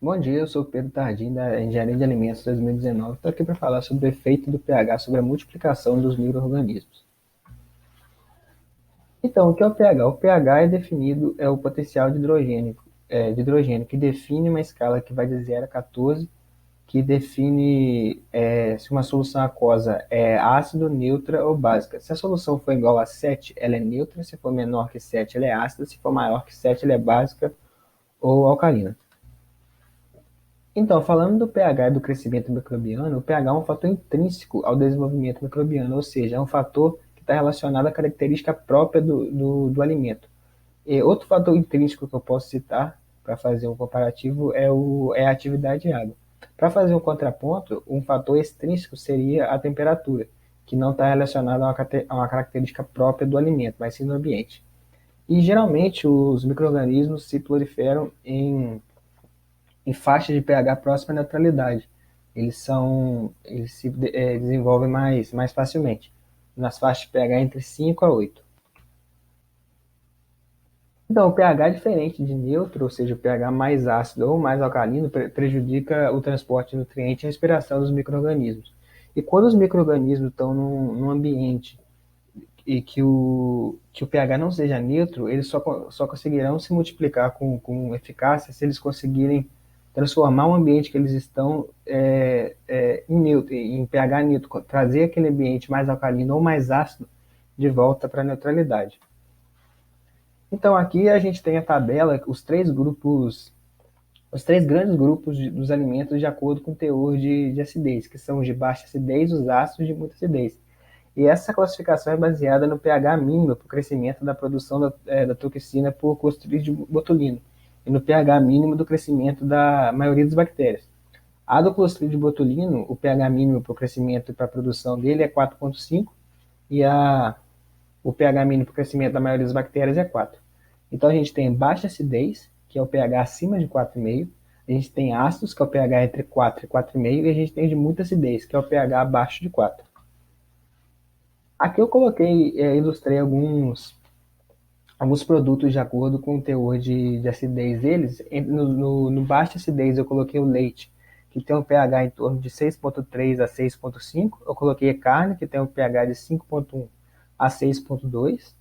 Bom dia, eu sou o Pedro Tardim, da Engenharia de Alimentos 2019. Estou aqui para falar sobre o efeito do pH sobre a multiplicação dos micro-organismos. Então, o que é o pH? O pH é definido, é o potencial de hidrogênio, que define uma escala que vai de 0 a 14, que define se uma solução aquosa é ácido, neutra ou básica. Se a solução for igual a 7, ela é neutra; se for menor que 7, ela é ácida; se for maior que 7, ela é básica ou alcalina. Então, falando do pH e do crescimento microbiano, o pH é um fator intrínseco ao desenvolvimento microbiano, ou seja, é um fator que está relacionado à característica própria do alimento. E outro fator intrínseco que eu posso citar para fazer um comparativo é a atividade de água. Para fazer um contraponto, um fator extrínseco seria a temperatura, que não está relacionado a uma característica própria do alimento, mas sim do ambiente. E geralmente os micro-organismos se proliferam em faixas de pH próxima à neutralidade. Eles se desenvolvem mais facilmente, nas faixas de pH entre 5 a 8. Então, o pH diferente de neutro, ou seja, o pH mais ácido ou mais alcalino, prejudica o transporte de nutrientes e a respiração dos micro-organismos. E quando os micro-organismos estão num ambiente e que o pH não seja neutro, eles só conseguirão se multiplicar com eficácia se eles conseguirem transformar o ambiente que eles estão em pH neutro, trazer aquele ambiente mais alcalino ou mais ácido de volta para a neutralidade. Então aqui a gente tem a tabela, os três grandes grupos dos alimentos de acordo com o teor de acidez, que são os de baixa acidez, os ácidos de muita acidez. E essa classificação é baseada no pH mínimo para o crescimento da produção da toxina por Clostridium botulino e no pH mínimo do crescimento da maioria das bactérias. A do Clostridium botulino, o pH mínimo para o crescimento e para a produção dele é 4,5 e o pH mínimo para o crescimento da maioria das bactérias é 4. Então a gente tem baixa acidez, que é o pH acima de 4,5. A gente tem ácidos, que é o pH entre 4 e 4,5. E a gente tem de muita acidez, que é o pH abaixo de 4. Aqui eu ilustrei alguns produtos de acordo com o teor de acidez deles. No baixa acidez eu coloquei o leite, que tem um pH em torno de 6,3 a 6,5. Eu coloquei a carne, que tem um pH de 5,1 a 6,2.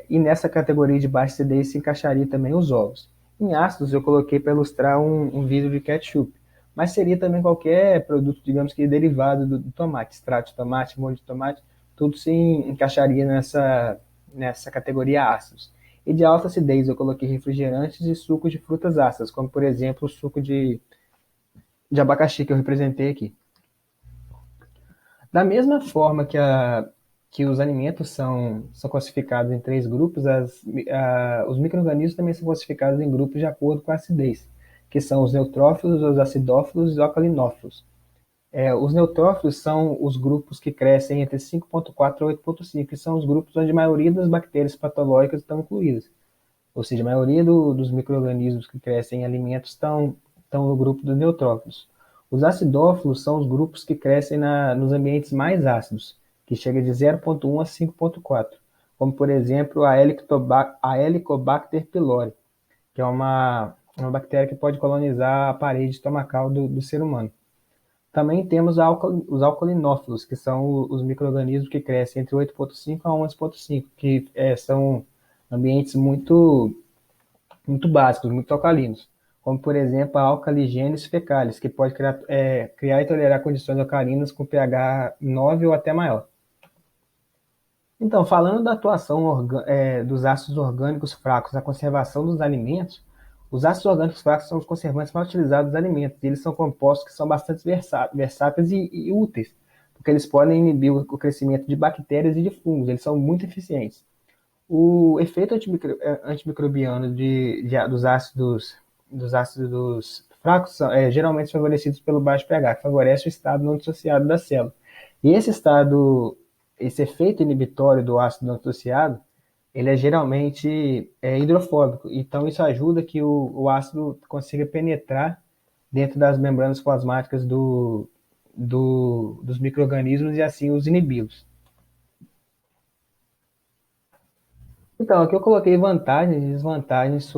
E nessa categoria de baixa acidez se encaixaria também os ovos. Em ácidos eu coloquei para ilustrar um vidro de ketchup, mas seria também qualquer produto, digamos que derivado do tomate, extrato de tomate, molho de tomate, tudo se encaixaria nessa categoria ácidos. E de alta acidez eu coloquei refrigerantes e sucos de frutas ácidas, como por exemplo o suco de abacaxi que eu representei aqui. Da mesma forma que os alimentos são classificados em três grupos, os micro-organismos também são classificados em grupos de acordo com a acidez, que são os neutrófilos, os acidófilos e os alcalinófilos. Os neutrófilos são os grupos que crescem entre 5,4 a 8,5, que são os grupos onde a maioria das bactérias patológicas estão incluídas. Ou seja, a maioria dos micro-organismos que crescem em alimentos estão no grupo dos neutrófilos. Os acidófilos são os grupos que crescem nos ambientes mais ácidos, que chega de 0,1 a 5,4, como por exemplo a Helicobacter pylori, que é uma bactéria que pode colonizar a parede estomacal do ser humano. Também temos os alcalinófilos, que são os micro-organismos que crescem entre 8,5 a 11,5, que são ambientes muito básicos, muito alcalinos, como por exemplo a alcaligênis fecalis, que pode criar e tolerar condições alcalinas com pH 9 ou até maior. Então, falando da atuação dos ácidos orgânicos fracos na conservação dos alimentos, os ácidos orgânicos fracos são os conservantes mais utilizados dos alimentos. Eles são compostos que são bastante versáteis e úteis, porque eles podem inibir o crescimento de bactérias e de fungos. Eles são muito eficientes. O efeito antimicrobiano dos ácidos fracos são geralmente favorecidos pelo baixo pH, que favorece o estado não dissociado da célula. E esse efeito inibitório do ácido não dissociado, ele é geralmente hidrofóbico. Então isso ajuda que o ácido consiga penetrar dentro das membranas plasmáticas dos micro-organismos e assim os inibi-los. Então, aqui eu coloquei vantagens e desvantagens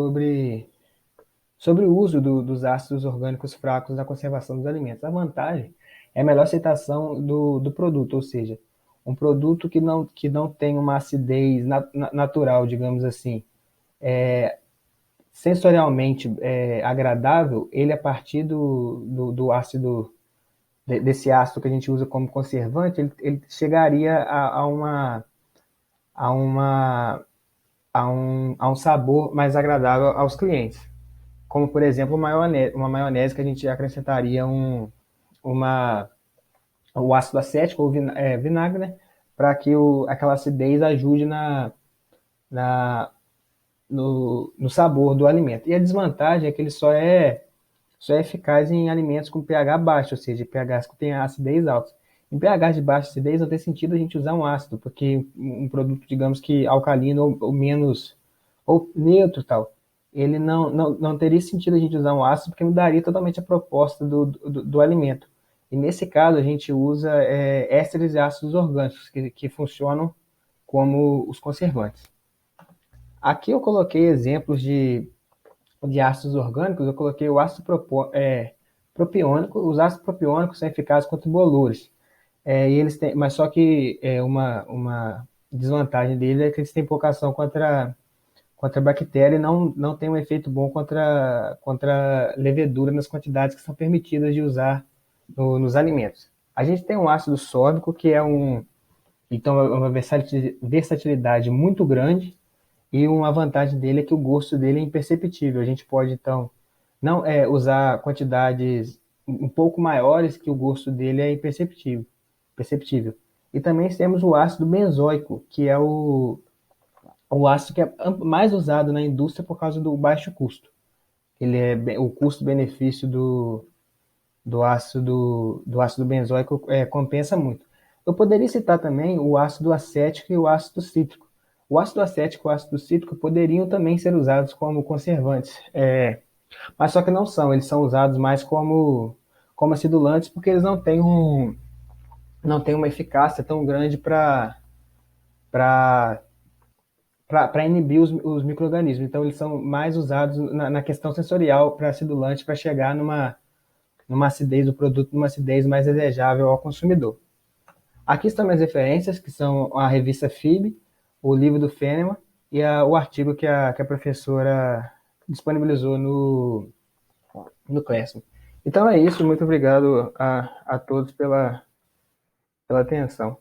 Sobre o uso dos ácidos orgânicos fracos na conservação dos alimentos. A vantagem é a melhor aceitação do produto, ou seja, um produto que não tem uma acidez natural, digamos assim, sensorialmente agradável, ele a partir do ácido, desse ácido que a gente usa como conservante, ele chegaria a, uma, a um sabor mais agradável aos clientes. Como, por exemplo, uma maionese que a gente acrescentaria uma, o ácido acético ou vinagre, né? Para que aquela acidez ajude na, no sabor do alimento. E a desvantagem é que ele só é eficaz em alimentos com pH baixo, ou seja, pHs que têm acidez alta. Em pH de baixa acidez não tem sentido a gente usar um ácido, porque um produto, digamos que alcalino ou menos, ou neutro tal, ele não teria sentido a gente usar um ácido, porque mudaria totalmente a proposta do alimento. E nesse caso a gente usa ésteres e ácidos orgânicos, que funcionam como os conservantes. Aqui eu coloquei exemplos de ácidos orgânicos, eu coloquei o ácido propiônico. Os ácidos propiônicos são eficazes contra bolores. E eles têm, mas só que uma desvantagem deles é que eles têm pouca ação contra bactéria e não tem um efeito bom contra levedura nas quantidades que são permitidas de usar nos alimentos. A gente tem um ácido sórbico, que então, é uma versatilidade muito grande, e uma vantagem dele é que o gosto dele é imperceptível. A gente pode, então, não usar quantidades um pouco maiores, que o gosto dele é imperceptível. Perceptível. E também temos o ácido benzoico, que é o ácido que é mais usado na indústria por causa do baixo custo. O custo-benefício do ácido benzoico compensa muito. Eu poderia citar também o ácido acético e o ácido cítrico. O ácido acético e o ácido cítrico poderiam também ser usados como conservantes, mas só que não são. Eles são usados mais como acidulantes, porque eles não têm uma eficácia tão grande para inibir os micro-organismos. Então, eles são mais usados na questão sensorial para acidulante, para chegar numa acidez do produto, numa acidez mais desejável ao consumidor. Aqui estão minhas referências, que são a revista FIB, o livro do Fehneman e o artigo que a professora disponibilizou no Classroom. Então é isso, muito obrigado a todos pela atenção.